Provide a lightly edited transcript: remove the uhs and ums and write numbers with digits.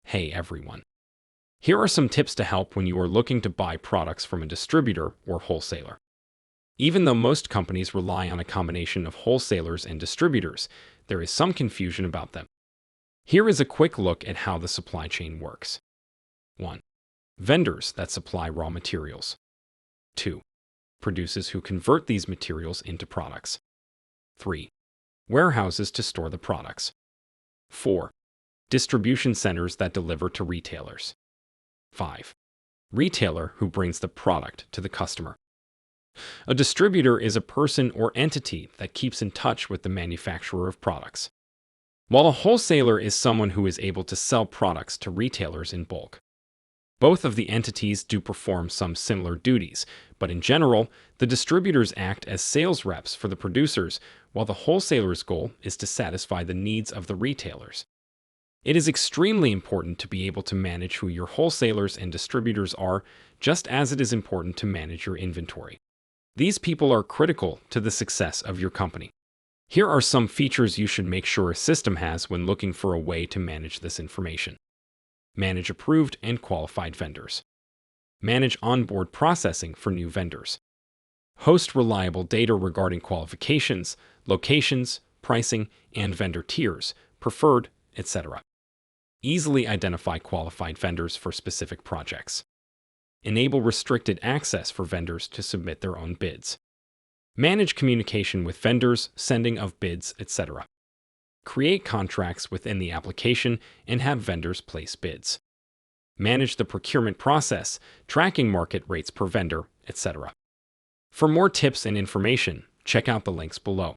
Hey everyone. Here are some tips to help when you are looking to buy products from a distributor or wholesaler. Even though most companies rely on a combination of wholesalers and distributors, there is some confusion about them. Here is a quick look at how the supply chain works. 1. Vendors that supply raw materials. 2. Producers who convert these materials into products. 3. Warehouses to store the products. 4. Distribution centers that deliver to retailers. 5. Retailer who brings the product to the customer. A distributor is a person or entity that keeps in touch with the manufacturer of products, while a wholesaler is someone who is able to sell products to retailers in bulk. Both of the entities do perform some similar duties, but in general, the distributors act as sales reps for the producers, while the wholesaler's goal is to satisfy the needs of the retailers. It is extremely important to be able to manage who your wholesalers and distributors are, just as it is important to manage your inventory. These people are critical to the success of your company. Here are some features you should make sure a system has when looking for a way to manage this information. Manage approved and qualified vendors. Manage onboard processing for new vendors. Host reliable data regarding qualifications, locations, pricing, and vendor tiers, preferred, etc. Easily identify qualified vendors for specific projects. Enable restricted access for vendors to submit their own bids. Manage communication with vendors, sending of bids, etc. Create contracts within the application and have vendors place bids. Manage the procurement process, tracking market rates per vendor, etc. For more tips and information, check out the links below.